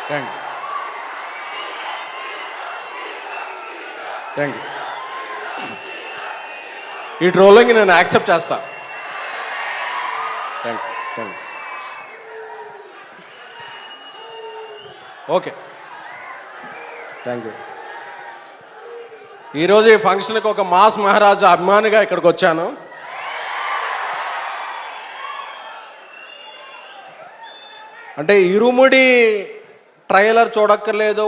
Thank you, thank you. ఈ trolling నేను accept చేస్తా. Thank you, thank you. Okay, thank you. ఈరోజు ఈ ఫంక్షన్కి ఒక మాస్ మహారాజా అభిమానిగా ఇక్కడికి వచ్చాను. అంటే ఇరుముడి ట్రైలర్ చూడక్కర్లేదు,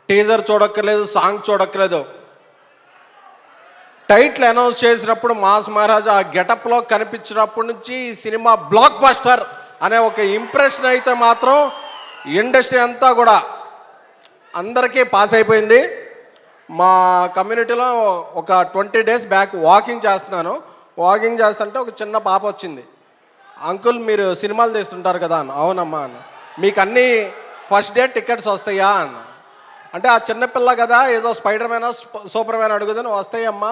టీజర్ చూడక్కర్లేదు, సాంగ్ చూడక్కర్లేదు. టైటిల్ అనౌన్స్ చేసినప్పుడు మాస్ మహారాజా ఆ గెటప్లో కనిపించినప్పటి నుంచి ఈ సినిమా బ్లాక్ బస్టర్ అనే ఒక ఇంప్రెషన్ అయితే మాత్రం ఇండస్ట్రీ అంతా కూడా అందరికీ పాస్ అయిపోయింది. మా కమ్యూనిటీలో ఒక 20 days బ్యాక్ వాకింగ్ చేస్తున్నాను. వాకింగ్ చేస్తుంటే ఒక చిన్న పాప వచ్చింది. అంకుల్ మీరు సినిమాలు తీస్తుంటారు కదా అన్న. అవునమ్మా అన్న. మీకు అన్నీ ఫస్ట్ డే టికెట్స్ వస్తాయా అన్న. అంటే ఆ చిన్నపిల్ల కదా, ఏదో స్పైడర్ మ్యాన్ సూపర్ మ్యాన్ అడుగుదని వస్తాయమ్మా,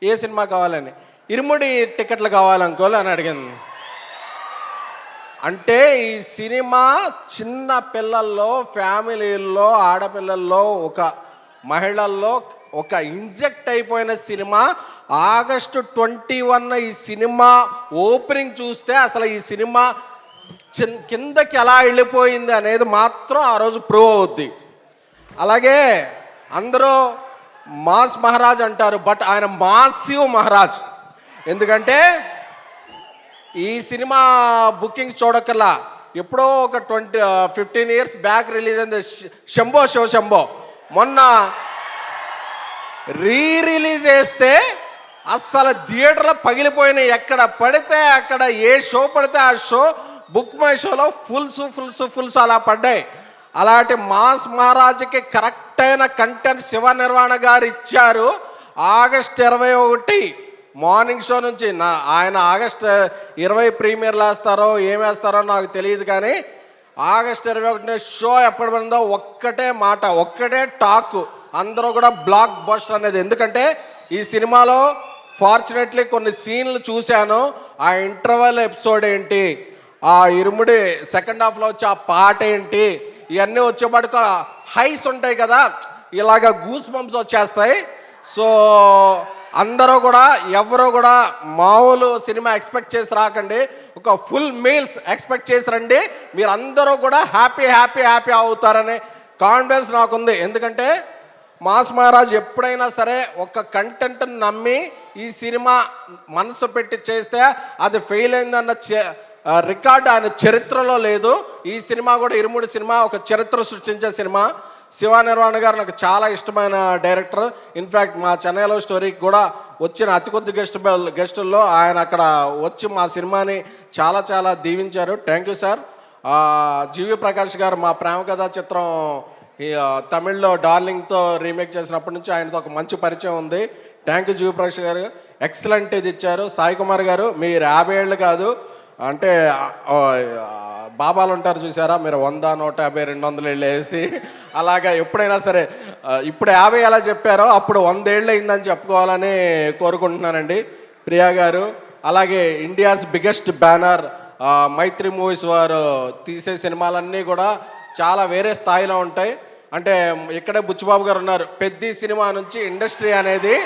ఏ సినిమా కావాలని. ఇరుముడి టికెట్లు కావాలి అంకుల్ అని అడిగింది. అంటే ఈ సినిమా చిన్న పిల్లల్లో, ఫ్యామిలీల్లో, ఆడపిల్లల్లో, ఒక మహిళల్లో ఒక ఇంజెక్ట్ అయిపోయిన సినిమా. August 21 ఈ సినిమా ఓపెనింగ్ చూస్తే అసలు ఈ సినిమా కిందకి ఎలా వెళ్ళిపోయింది అనేది మాత్రం ఆ రోజు ప్రూవ్ అవుద్ది. అలాగే అందరూ మాస్ మహారాజ్ అంటారు, బట్ ఆయన మాసివ్ మహారాజ్. ఎందుకంటే ఈ సినిమా బుకింగ్స్ చూడక్కర్లా, ఎప్పుడో ఒక 15 years బ్యాక్ రిలీజ్ అయింది శంభో శివ శంభో. మొన్న రిలీజ్ చేస్తే అస్సలు థియేటర్లో పగిలిపోయినాయి. ఎక్కడ పడితే అక్కడ, ఏ షో పడితే ఆ షో, బుక్ మై షోలో ఫుల్స్ అలా పడ్డాయి. అలాంటి మాస్ మహారాజ్కి కరెక్ట్ అయిన కంటెంట్ శివ నిర్వాణ గారు ఇచ్చారు. August 21 మార్నింగ్ షో నుంచి ఆయన August 20 ప్రీమియర్లు వేస్తారో ఏమేస్తారో నాకు తెలియదు, కానీ August 21 షో ఎప్పటి పడిందో ఒక్కటే మాట, ఒక్కటే టాక్, అందరూ కూడా బ్లాక్ బస్టర్ అనేది. ఎందుకంటే ఈ సినిమాలో ఫార్చునేట్లీ కొన్ని సీన్లు చూశాను. ఆ ఇంటర్వెల్ ఎపిసోడ్ ఏంటి, ఆ ఇరుముడి సెకండ్ హాఫ్లో వచ్చి ఆ పాట ఏంటి, ఇవన్నీ వచ్చేపాటుకు హైస్ ఉంటాయి కదా, ఇలాగ గూస్ బంప్స్ వచ్చేస్తాయి. సో అందరూ కూడా, ఎవరో కూడా మామూలు సినిమా ఎక్స్పెక్ట్ చేసి రాకండి, ఒక ఫుల్ మీల్స్ ఎక్స్పెక్ట్ చేసి రండి. మీరు అందరూ కూడా హ్యాపీ అవుతారనే కాన్ఫిడెన్స్ నాకుంది. ఎందుకంటే మాస్ మహారాజ్ ఎప్పుడైనా సరే ఒక కంటెంట్ నమ్మి ఈ సినిమా మనసు పెట్టి చేస్తే అది ఫెయిల్ అయిందన్న రికార్డు ఆయన చరిత్రలో లేదు. ఈ సినిమా కూడా, ఇరుముడి సినిమా ఒక చరిత్ర సృష్టించే సినిమా. శివ నిర్వాణ గారు నాకు చాలా ఇష్టమైన డైరెక్టర్. ఇన్ఫ్యాక్ట్ మా చెన్నైలో స్టోరీకి కూడా వచ్చిన అతి కొద్ది గెస్టుల్లో ఆయన అక్కడ వచ్చి మా సినిమాని చాలా దీవించారు. Thank you sir. GV Prakash గారు మా ప్రేమ కథా చిత్రం తమిళ్లో డార్లింగ్తో రీమేక్ చేసినప్పటి నుంచి ఆయనతో ఒక మంచి పరిచయం ఉంది. థ్యాంక్ యూ జీవి ప్రకాష్ గారు, ఎక్సలెంట్ ఇది ఇచ్చారు. సాయి కుమార్ గారు మీరు 50 ఏళ్ళు కాదు, అంటే బాబాలు ఉంటారు చూసారా, మీరు 100, 150, 200 ఏళ్ళు వేసి అలాగా ఎప్పుడైనా సరే ఇప్పుడు 50 ఎలా చెప్పారో అప్పుడు 100 ఏళ్ళు అయిందని చెప్పుకోవాలని కోరుకుంటున్నానండి. ప్రియా గారు, అలాగే ఇండియాస్ బిగ్గెస్ట్ బ్యానర్ మైత్రి మూవీస్ వారు తీసే సినిమాలన్నీ కూడా చాలా వేరే స్థాయిలో ఉంటాయి. అంటే ఇక్కడే బుచ్చిబాబు గారు ఉన్నారు. పెద్ద సినిమా నుంచి ఇండస్ట్రీ అనేది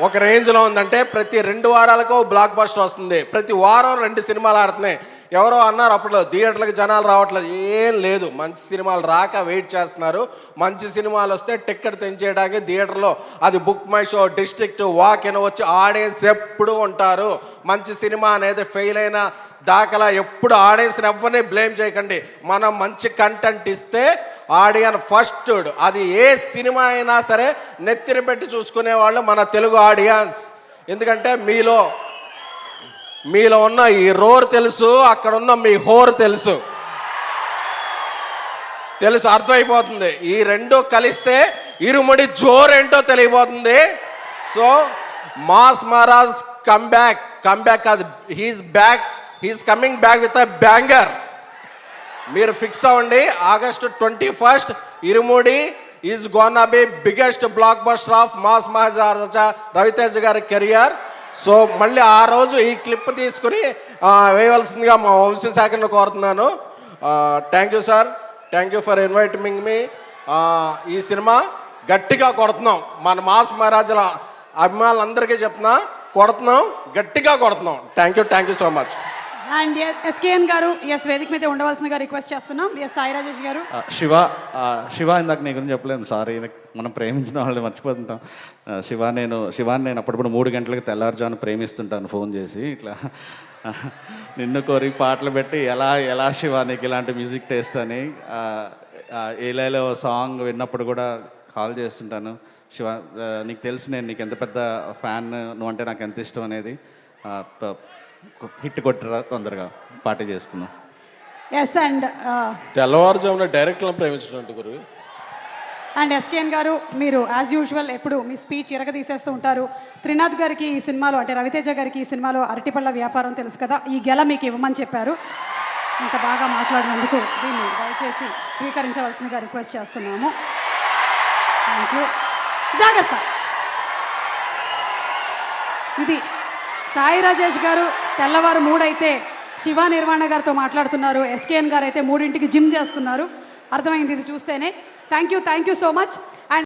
ఒక రేంజ్లో ఉందంటే ప్రతి 2 వారాలకు బ్లాక్ బస్టర్ వస్తుంది, ప్రతి వారం 2 సినిమాలు ఆడుతున్నాయి. ఎవరో అన్నారు అప్పుడు థియేటర్లకు జనాలు రావట్లేదు, ఏం లేదు, మంచి సినిమాలు రాక వెయిట్ చేస్తున్నారు. మంచి సినిమాలు వస్తే టికెట్ తెంచేయడానికి థియేటర్లో అది book my show, district, walk in వచ్చి ఆడియన్స్ ఎప్పుడు ఉంటారు. మంచి సినిమా అనేది ఫెయిల్ అయిన దాఖలా ఎప్పుడు ఆడియన్స్ని ఎవరిని బ్లేమ్ చేయకండి. మనం మంచి కంటెంట్ ఇస్తే ఆడియన్ ఫస్ట్, అది ఏ సినిమా అయినా సరే నెత్తిన పెట్టి చూసుకునేవాళ్ళు మన తెలుగు ఆడియన్స్. ఎందుకంటే మీలో ఉన్న ఈ రోర్ తెలుసు, అక్కడ ఉన్న మీ హోర్ తెలుసు, అర్థమైపోతుంది. ఈ రెండు కలిస్తే ఇరుముడి జోరేంటో తెలియబోతుంది. సో మాస్ మహారాజ్ కమ్బ్యాక్ కాదు, he's coming back with a banger. మీరు ఫిక్స్ అవ్వండి. August 21 irumudi is gonna B biggest block buster of mass మహారాజా రవితేజ గారి కెరియర్. సో మళ్ళీ ఆ రోజు ఈ క్లిప్ తీసుకుని వేయవలసిందిగా మా వంశీ శాఖను కోరుతున్నాను. Thank you sir. Thank you for inviting me. ఈ సినిమా గట్టిగా కొడుతున్నాం, మన మాస్ మహారాజుల అభిమానులందరికీ చెప్తున్నా, కొడుతున్నాం, గట్టిగా కొడుతున్నాం. Thank you so much. And SKN గారు ఎస్ వేదిక మీద ఉండవలసిందిగా రిక్వెస్ట్ చేస్తున్నాం. ఎస్ సాయి రాజేష్ గారు. శివ ఇందాక నీ గురించి చెప్పలేము, సారీ, మనం ప్రేమించిన వాళ్ళని మర్చిపోతుంటాం. శివాని నేను అప్పుడప్పుడు 3 గంటలకు తెల్లారుజాను ప్రేమిస్తుంటాను ఫోన్ చేసి, ఇట్లా నిన్ను కోరి పాటలు పెట్టి ఎలా శివ నీకు ఇలాంటి మ్యూజిక్ టేస్ట్ అని ఏలేలో సాంగ్ విన్నప్పుడు కూడా కాల్ చేస్తుంటాను. శివ నీకు తెలుసు నేను నీకు ఎంత పెద్ద ఫ్యాన్, నువ్వు అంటే నాకు ఎంత ఇష్టం అనేది. హిట్ కొట్టరా తొందరగా పార్టీ చేసుకున్నాం. ఎస్ అండ్ తెల్లవారుజామున డైరెక్ట్లను ప్రేమించినట్టు గురు. అండ్ ఎస్కేఎన్ గారు, మీరు యాజ్ యూజువల్ ఎప్పుడు మీ స్పీచ్ తీసేస్తూ ఉంటారు. త్రినాథ్ గారికి ఈ సినిమాలో అంటే రవితేజ గారికి ఈ సినిమాలో అరటిపళ్ళ వ్యాపారం తెలుసు కదా, ఈ గెల మీకు ఇవ్వమని చెప్పారు. ఇంత బాగా మాట్లాడినందుకు దీన్ని దయచేసి స్వీకరించవలసిందిగా రిక్వెస్ట్ చేస్తున్నాము. Thank you. జాగ్రత్త. ఇది సాయి రాజేష్ గారు తెల్లవారు 3 అయితే శివ నిర్వాణ గారితో మాట్లాడుతున్నారు. ఎస్కేఎన్ గారు అయితే 3ంటికి జిమ్ చేస్తున్నారు. అర్థమైంది ఇది చూస్తేనే. Thank you so much.